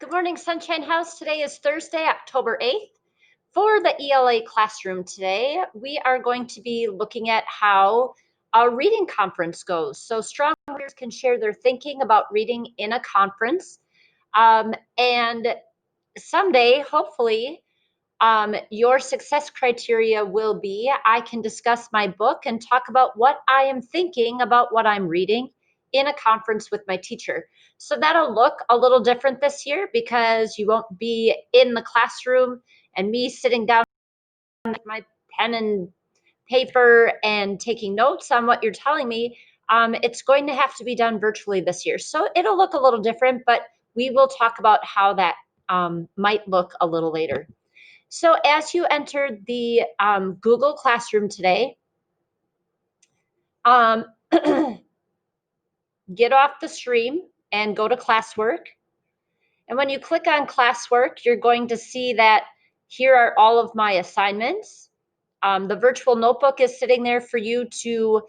Good morning, Sunshine House. Today is Thursday, October 8th. For the ELA classroom today, we are going to be looking at how a reading conference goes. So strong readers can share their thinking about reading in a conference. And someday, hopefully, your success criteria will be I can discuss my book and talk about what I am thinking about what I'm reading in a conference with my teacher. So that'll look a little different this year because you won't be in the classroom and me sitting down with my pen and paper and taking notes on what you're telling me. It's going to have to be done virtually this year. So it'll look a little different, but we will talk about how that might look a little later. So as you enter the Google Classroom today, get off the stream and go to classwork. And when you click on classwork, you're going to see that here are all of my assignments. The virtual notebook is sitting there for you to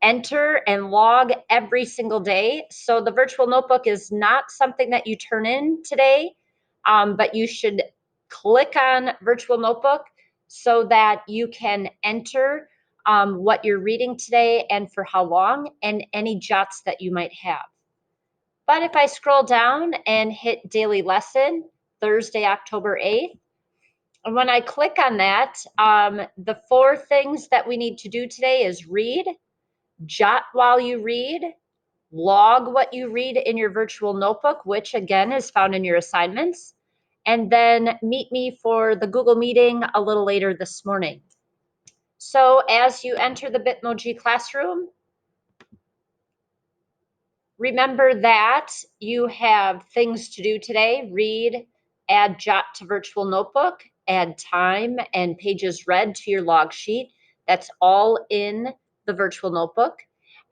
enter and log every single day. So the virtual notebook is not something that you turn in today, but you should click on virtual notebook so that you can enter what you're reading today and for how long and any jots that you might have. But if I scroll down and hit daily lesson, Thursday, October 8th, and when I click on that, the 4 things that we need to do today is read, jot while you read, log what you read in your virtual notebook, which again is found in your assignments, and then meet me for the Google meeting a little later this morning. So as you enter the Bitmoji classroom, remember that you have things to do today. Read, add jot to virtual notebook, add time and pages read to your log sheet. That's all in the virtual notebook.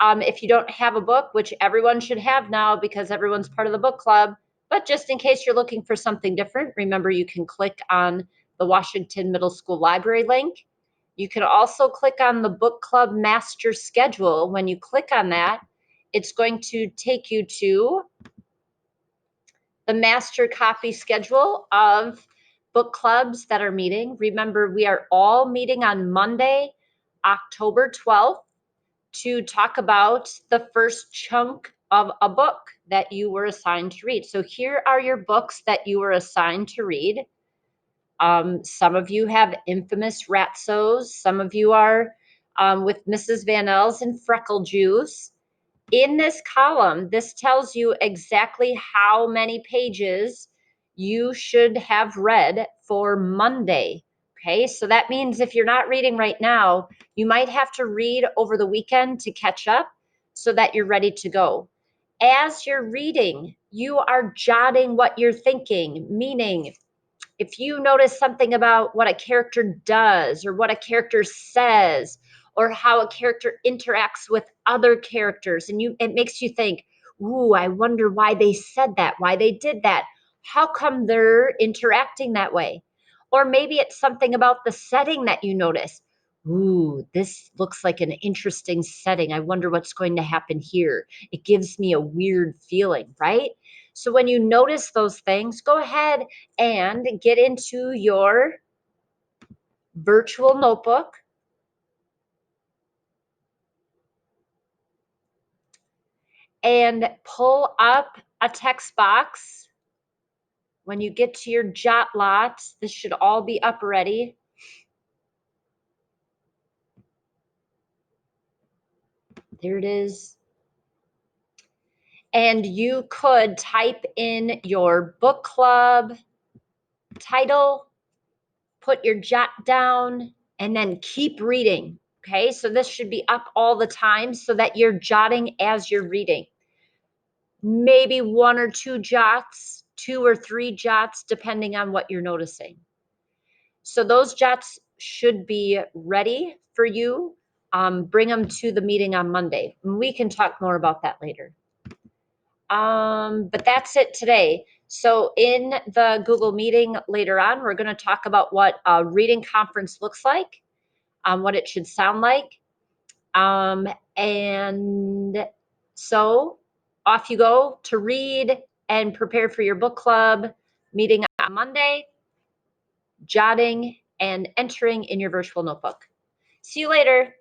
If you don't have a book, which everyone should have now because everyone's part of the book club, but just in case you're looking for something different, remember you can click on the Washington Middle School Library link. You can also click on the book club master schedule. When you click on that, it's going to take you to the master copy schedule of book clubs that are meeting. Remember, we are all meeting on Monday, October 12th, to talk about the first chunk of a book that you were assigned to read. So here are your books that you were assigned to read. Some of you have Infamous Ratsos. Some of you are with Mrs. Van Els and Freckle Juice. In this column, this tells you exactly how many pages you should have read for Monday. Okay, so that means if you're not reading right now, you might have to read over the weekend to catch up so that you're ready to go. As you're reading, you are jotting what you're thinking, meaning if you notice something about what a character does or what a character says or how a character interacts with other characters and it makes you think, ooh, I wonder why they said that, why they did that. How come they're interacting that way? Or maybe it's something about the setting that you notice. Ooh, this looks like an interesting setting. I wonder what's going to happen here. It gives me a weird feeling, right? So when you notice those things, go ahead and get into your virtual notebook. And pull up a text box. When you get to your jot lot, this should all be up already. There it is. And you could type in your book club title, put your jot down, and then keep reading. Okay, so this should be up all the time so that you're jotting as you're reading. Maybe 1 or 2 jots, 2 or 3 jots, depending on what you're noticing. So those jots should be ready for you. Bring them to the meeting on Monday. We can talk more about that later. But that's it today. So in the Google meeting later on, we're going to talk about what a reading conference looks like, what it should sound like. And so off you go to read, and prepare for your book club meeting on Monday, jotting and entering in your virtual notebook. See you later.